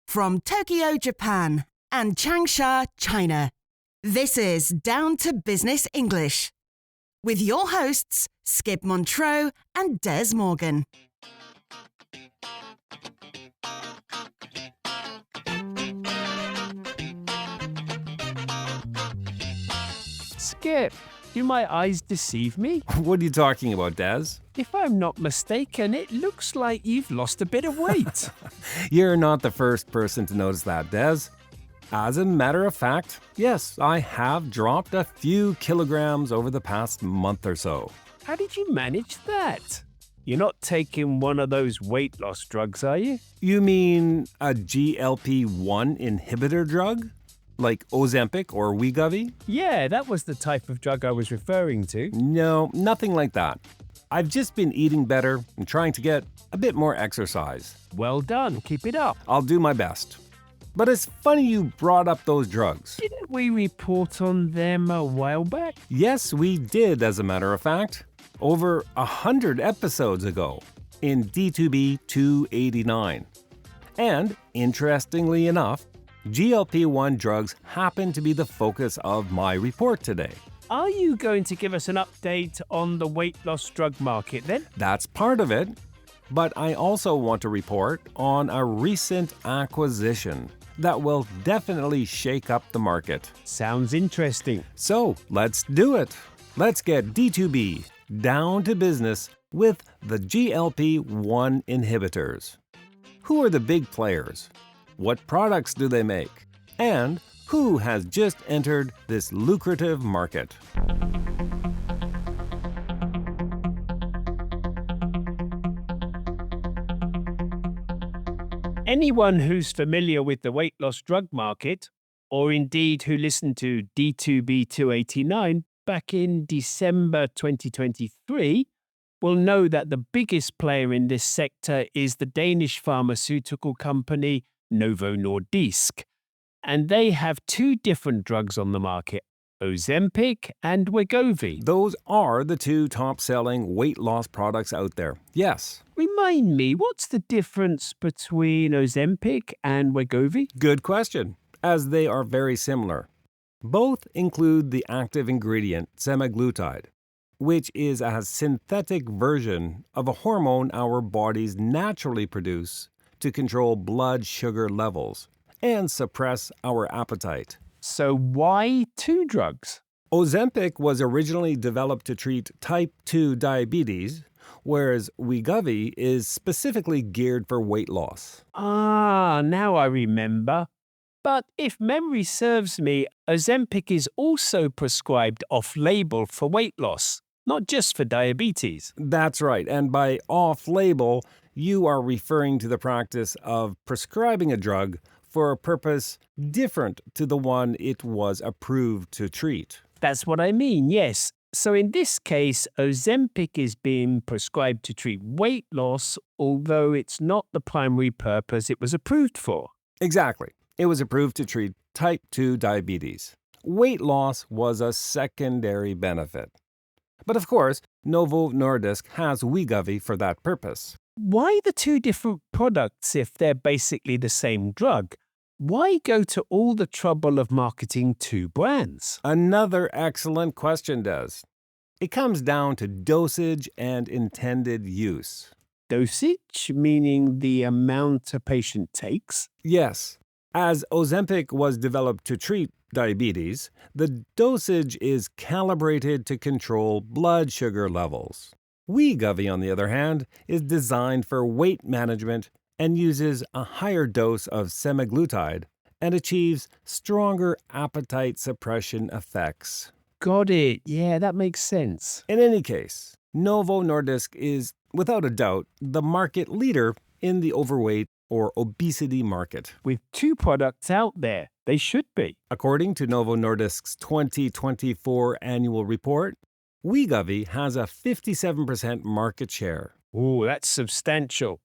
From Tokyo, Japan and Changsha, China, this is Down to Business English with your hosts, Skip Montreux and Dez Morgan. Skip, do my eyes deceive me? What are you talking about, Dez? If I'm not mistaken, it looks like you've lost a bit of weight. You're not the first person to notice that, Dez. As a matter of fact, yes, I have dropped a few kilograms over the past month or so. How did you manage that? You're not taking one of those weight loss drugs, are you? You mean a GLP-1 inhibitor drug? Like Ozempic or Wegovy? Yeah, that was the type of drug I was referring to. No, nothing like that. I've just been eating better and trying to get a bit more exercise. Well done, keep it up. I'll do my best. But it's funny you brought up those drugs. Didn't we report on them a while back? Yes, we did, as a matter of fact. Over 100 episodes ago in D2B 289. And, interestingly enough, GLP-1 drugs happen to be the focus of my report today. Are you going to give us an update on the weight loss drug market then? That's part of it. But I also want to report on a recent acquisition that will definitely shake up the market. Sounds interesting. So, let's do it. Let's get D2B down to business with the GLP-1 inhibitors. Who are the big players? What products do they make? And who has just entered this lucrative market? Anyone who's familiar with the weight loss drug market, or indeed who listened to D2B 289 back in December 2023, will know that the biggest player in this sector is the Danish pharmaceutical company Novo Nordisk. And they have two different drugs on the market, Ozempic and Wegovy. Those are the two top-selling weight loss products out there. Yes. Remind me, what's the difference between Ozempic and Wegovy? Good question, as they are very similar. Both include the active ingredient semaglutide, which is a synthetic version of a hormone our bodies naturally produce to control blood sugar levels and suppress our appetite. So why two drugs? Ozempic was originally developed to treat type 2 diabetes, whereas Wegovy is specifically geared for weight loss. Ah, now I remember. But if memory serves me, Ozempic is also prescribed off-label for weight loss, not just for diabetes. That's right, and by off-label, you are referring to the practice of prescribing a drug for a purpose different to the one it was approved to treat. That's what I mean, yes. So in this case, Ozempic is being prescribed to treat weight loss, although it's not the primary purpose it was approved for. Exactly. It was approved to treat type 2 diabetes. Weight loss was a secondary benefit. But of course, Novo Nordisk has Wegovy for that purpose. Why the two different products if they're basically the same drug? Why go to all the trouble of marketing two brands? Another excellent question, Des. It comes down to dosage and intended use. Dosage, meaning the amount a patient takes? Yes. As Ozempic was developed to treat diabetes, the dosage is calibrated to control blood sugar levels. Wegovy, on the other hand, is designed for weight management and uses a higher dose of semaglutide and achieves stronger appetite suppression effects. Got it. Yeah, that makes sense. In any case, Novo Nordisk is, without a doubt, the market leader in the overweight or obesity market. With two products out there, they should be. According to Novo Nordisk's 2024 annual report, Wegovy has a 57% market share. Ooh, that's substantial.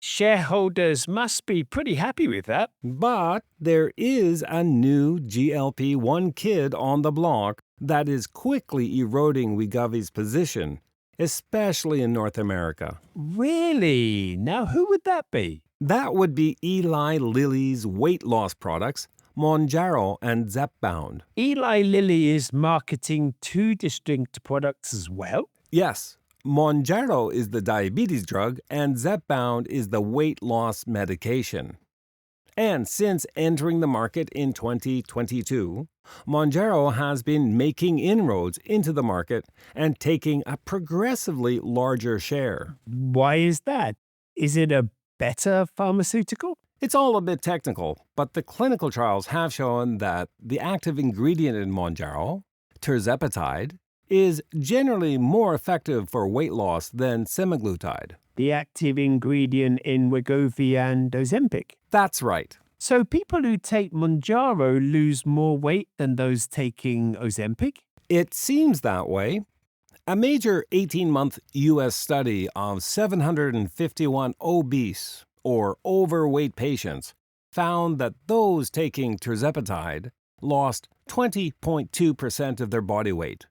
Shareholders must be pretty happy with that. But there is a new GLP-1 kid on the block that is quickly eroding Wegovy's position, especially in North America. Really? Now who would that be? That would be Eli Lilly's weight loss products, Mounjaro and Zepbound. Eli Lilly is marketing two distinct products as well? Yes, Mounjaro is the diabetes drug and Zepbound is the weight loss medication. And since entering the market in 2022, Mounjaro has been making inroads into the market and taking a progressively larger share. Why is that? Is it a better pharmaceutical? It's all a bit technical, but the clinical trials have shown that the active ingredient in Mounjaro, tirzepatide, is generally more effective for weight loss than semaglutide. The active ingredient in Wegovy and Ozempic? That's right. So people who take Mounjaro lose more weight than those taking Ozempic? It seems that way. A major 18-month U.S. study of 751 obese or overweight patients found that those taking tirzepatide lost 20.2% of their body weight,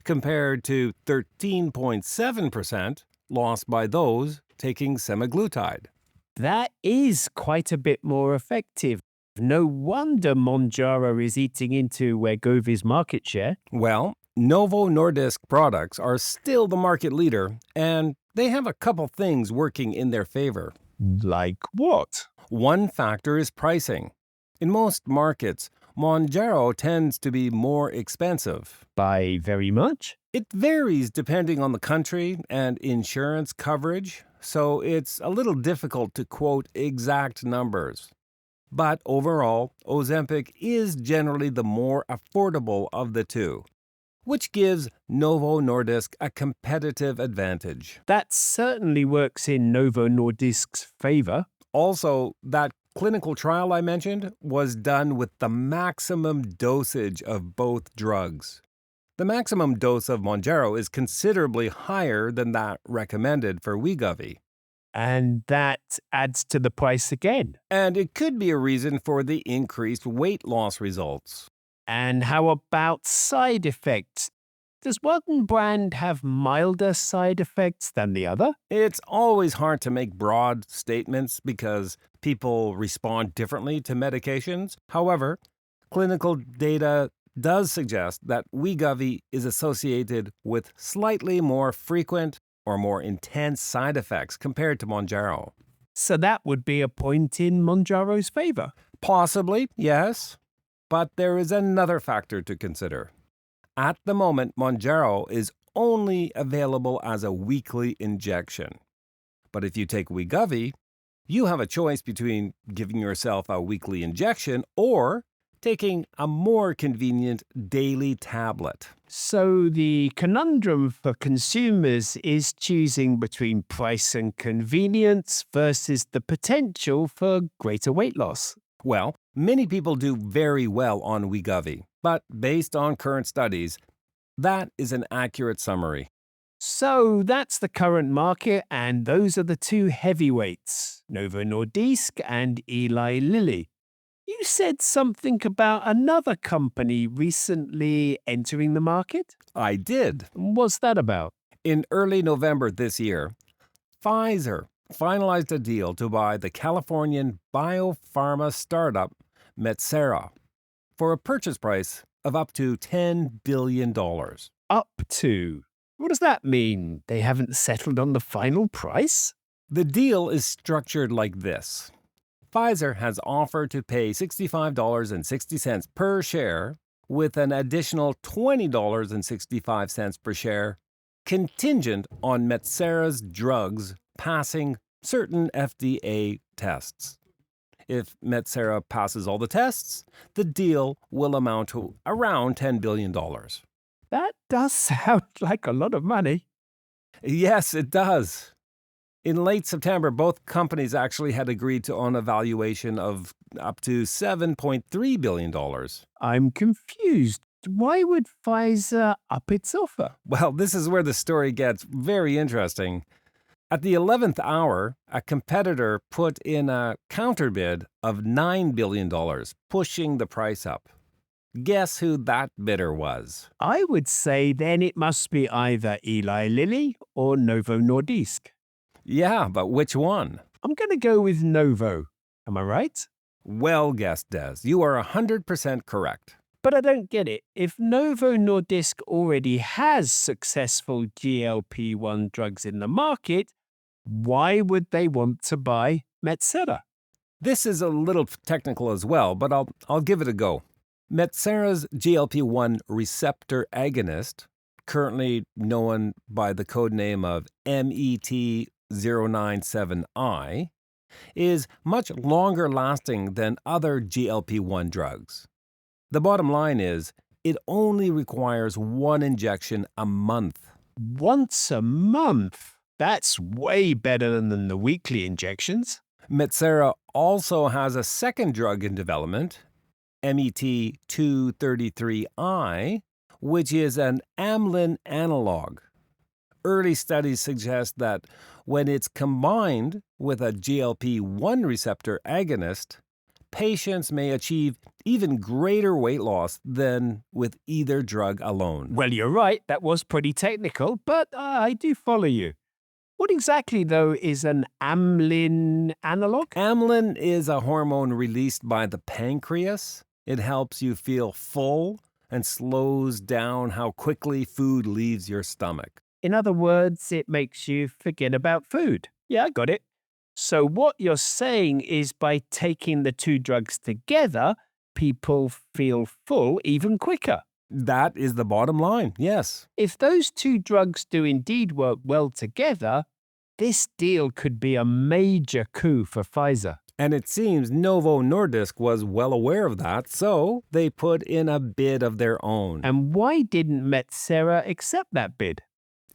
compared to 13.7% lost by those taking semaglutide. That is quite a bit more effective. No wonder Mounjaro is eating into Wegovy's market share. Well, Novo Nordisk products are still the market leader, and they have a couple things working in their favor. Like what? One factor is pricing. In most markets, Mounjaro tends to be more expensive. By very much? It varies depending on the country and insurance coverage, so it's a little difficult to quote exact numbers. But overall, Ozempic is generally the more affordable of the two, which gives Novo Nordisk a competitive advantage. That certainly works in Novo Nordisk's favor. Also, that clinical trial I mentioned was done with the maximum dosage of both drugs. The maximum dose of Mounjaro is considerably higher than that recommended for Wegovy. And that adds to the price again. And it could be a reason for the increased weight loss results. And how about side effects? Does one brand have milder side effects than the other? It's always hard to make broad statements because people respond differently to medications. However, clinical data does suggest that Wegovy is associated with slightly more frequent or more intense side effects compared to Mounjaro. So that would be a point in Mounjaro's favor. Possibly, yes. But there is another factor to consider. At the moment, Mounjaro is only available as a weekly injection. But if you take Wegovy, you have a choice between giving yourself a weekly injection or taking a more convenient daily tablet. So the conundrum for consumers is choosing between price and convenience versus the potential for greater weight loss. Well, many people do very well on Wegovy, but based on current studies, that is an accurate summary. So that's the current market, and those are the two heavyweights, Novo Nordisk and Eli Lilly. You said something about another company recently entering the market? I did. What's that about? In early November this year, Pfizer finalized a deal to buy the Californian biopharma startup Metsera for a purchase price of up to $10 billion. Up to? What does that mean? They haven't settled on the final price? The deal is structured like this. Pfizer has offered to pay $65.60 per share with an additional $20.65 per share contingent on Metsera's drugs passing certain FDA tests. If Metsera passes all the tests, the deal will amount to around $10 billion. That does sound like a lot of money. Yes, it does. In late September, both companies actually had agreed to on a valuation of up to $7.3 billion. I'm confused. Why would Pfizer up its offer? Well, this is where the story gets very interesting. At the 11th hour, a competitor put in a counterbid of $9 billion, pushing the price up. Guess who that bidder was? I would say then it must be either Eli Lilly or Novo Nordisk. Yeah, but which one? I'm going to go with Novo. Am I right? Well guessed, Des. You are 100% correct. But I don't get it. If Novo Nordisk already has successful GLP-1 drugs in the market, why would they want to buy Metsera? This is a little technical as well, but I'll give it a go. Metsera's GLP-1 receptor agonist, currently known by the codename of MET097I, is much longer lasting than other GLP-1 drugs. The bottom line is, it only requires one injection a month. Once a month? That's way better than the weekly injections. Metsera also has a second drug in development, MET233I, which is an amylin analog. Early studies suggest that when it's combined with a GLP-1 receptor agonist, patients may achieve even greater weight loss than with either drug alone. Well, you're right, that was pretty technical, but I do follow you. What exactly, though, is an amylin analog? Amylin is a hormone released by the pancreas. It helps you feel full and slows down how quickly food leaves your stomach. In other words, it makes you forget about food. Yeah, I got it. So what you're saying is by taking the two drugs together, people feel full even quicker. That is the bottom line, yes. If those two drugs do indeed work well together, this deal could be a major coup for Pfizer. And it seems Novo Nordisk was well aware of that, so they put in a bid of their own. And why didn't Metsera accept that bid?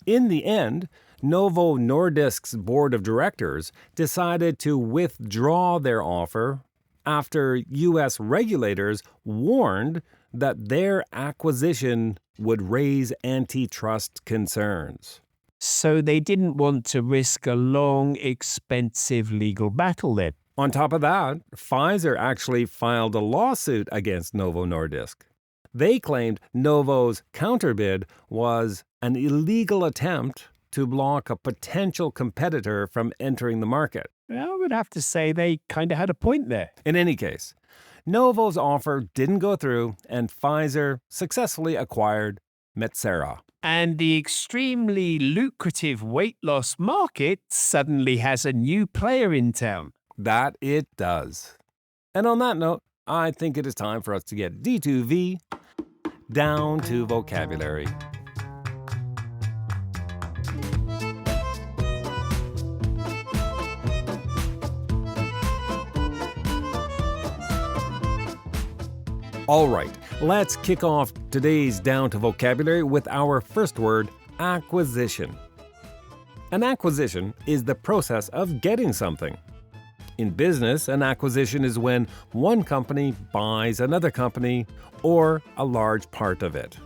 In the end, Novo Nordisk's board of directors decided to withdraw their offer after U.S. regulators warned that their acquisition would raise antitrust concerns. So they didn't want to risk a long, expensive legal battle then. On top of that, Pfizer actually filed a lawsuit against Novo Nordisk. They claimed Novo's counterbid was an illegal attempt to block a potential competitor from entering the market. I would have to say they kind of had a point there. In any case, Novo's offer didn't go through, and Pfizer successfully acquired Metsera. And the extremely lucrative weight loss market suddenly has a new player in town. That it does. And on that note, I think it is time for us to get D2V down to vocabulary. All right, let's kick off today's Down to Vocabulary with our first word, acquisition. An acquisition is the process of getting something. In business, an acquisition is when one company buys another company or a large part of it.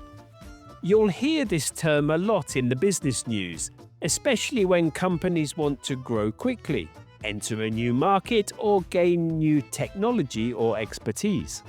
You'll hear this term a lot in the business news, especially when companies want to grow quickly, enter a new market, or gain new technology or expertise.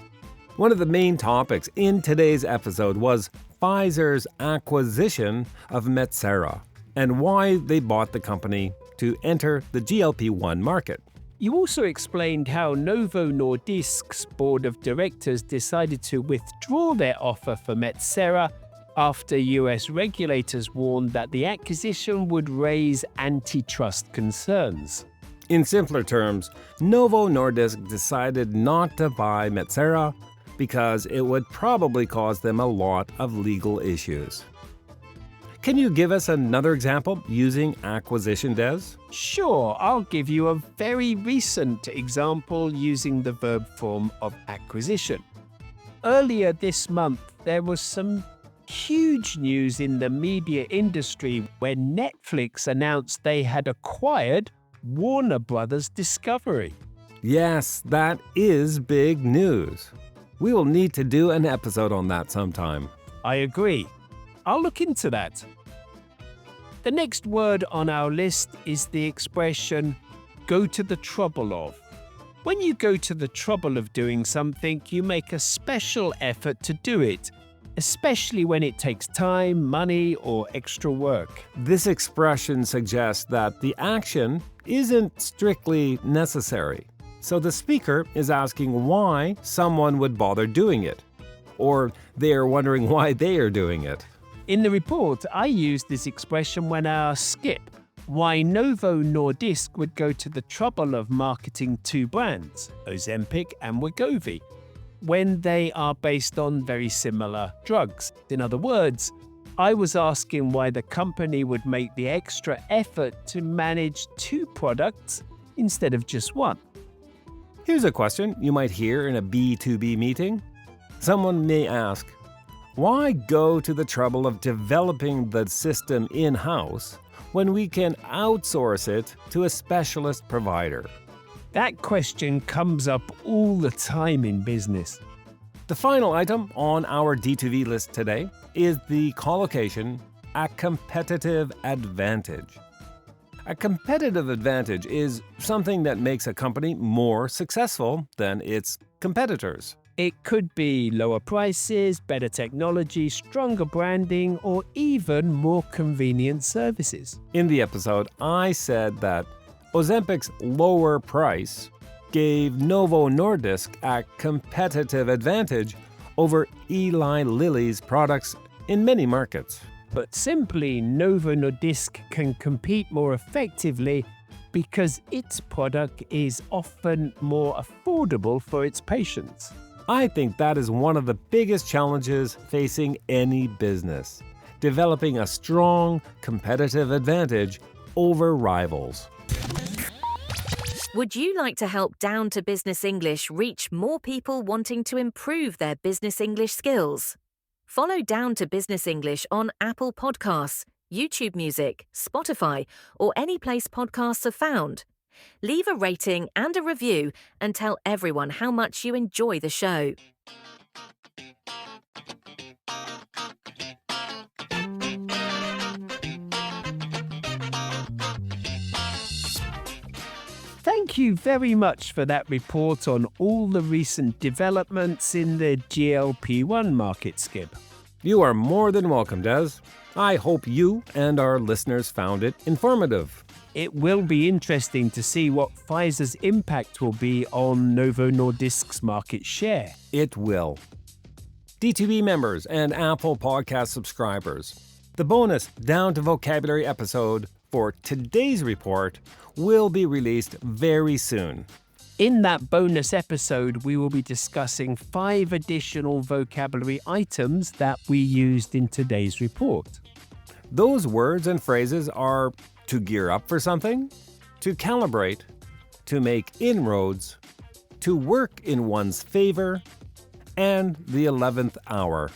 One of the main topics in today's episode was Pfizer's acquisition of Metsera and why they bought the company to enter the GLP-1 market. You also explained how Novo Nordisk's board of directors decided to withdraw their offer for Metsera after US regulators warned that the acquisition would raise antitrust concerns. In simpler terms, Novo Nordisk decided not to buy Metsera because it would probably cause them a lot of legal issues. Can you give us another example using acquisition, Des? Sure, I'll give you a very recent example using the verb form of acquisition. Earlier this month, there was some huge news in the media industry when Netflix announced they had acquired Warner Brothers Discovery. Yes, that is big news. We will need to do an episode on that sometime. I agree. I'll look into that. The next word on our list is the expression, go to the trouble of. When you go to the trouble of doing something, you make a special effort to do it. especially when it takes time, money, or extra work. This expression suggests that the action isn't strictly necessary. So the speaker is asking why someone would bother doing it, or they are wondering why they are doing it. In the report, I used this expression when I asked Skip why Novo Nordisk would go to the trouble of marketing two brands, Ozempic and Wegovy, when they are based on very similar drugs. In other words, I was asking why the company would make the extra effort to manage two products instead of just one. Here's a question you might hear in a B2B meeting. Someone may ask, why go to the trouble of developing the system in-house when we can outsource it to a specialist provider? That question comes up all the time in business. The final item on our D2V list today is the collocation, a competitive advantage. A competitive advantage is something that makes a company more successful than its competitors. It could be lower prices, better technology, stronger branding, or even more convenient services. In the episode, I said that Ozempic's lower price gave Novo Nordisk a competitive advantage over Eli Lilly's products in many markets. But simply, Novo Nordisk can compete more effectively because its product is often more affordable for its patients. I think that is one of the biggest challenges facing any business, developing a strong competitive advantage over rivals. Would you like to help Down to Business English reach more people wanting to improve their business English skills? Follow Down to Business English on Apple Podcasts, YouTube Music, Spotify, or any place podcasts are found. Leave a rating and a review and tell everyone how much you enjoy the show. Thank you very much for that report on all the recent developments in the GLP-1 market, Skip. You are more than welcome, Dez. I hope you and our listeners found it informative. It will be interesting to see what Pfizer's impact will be on Novo Nordisk's market share. It will. D2B members and Apple Podcast subscribers, the bonus Down to Vocabulary episode for today's report will be released very soon. In that bonus episode, we will be discussing 5 additional vocabulary items that we used in today's report. Those words and phrases are to gear up for something, to calibrate, to make inroads, to work in one's favor, and the 11th hour.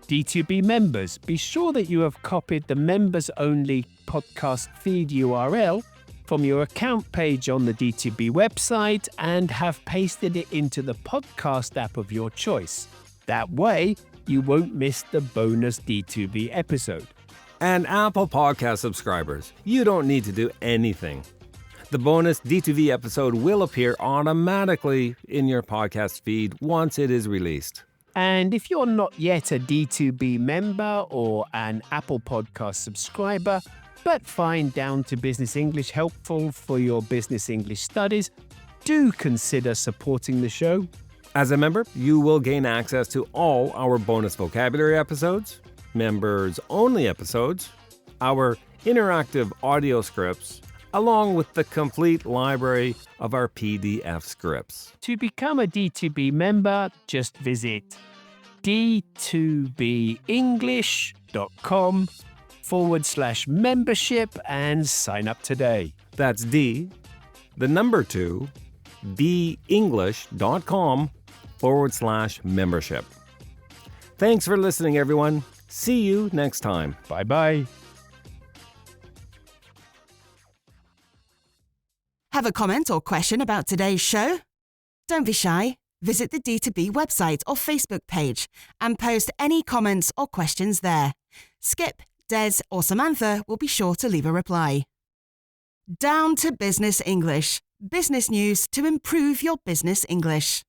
D2B members, be sure that you have copied the members-only podcast feed URL from your account page on the D2B website and have pasted it into the podcast app of your choice. That way, you won't miss the bonus D2B episode. And Apple Podcast subscribers, you don't need to do anything. The bonus D2V episode will appear automatically in your podcast feed once it is released. And if you're not yet a D2B member or an Apple Podcast subscriber, but find Down to Business English helpful for your business English studies, do consider supporting the show. As a member, you will gain access to all our bonus vocabulary episodes, members-only episodes, our interactive audio scripts, along with the complete library of our PDF scripts. To become a D2B member, just visit d2benglish.com/membership and sign up today. That's benglish.com/membership. Thanks for listening, everyone. See you next time. Bye-bye. Have a comment or question about today's show? Don't be shy. Visit the D2B website or Facebook page and post any comments or questions there. Skip, Des, or Samantha will be sure to leave a reply. Down to Business English. Business news to improve your business English.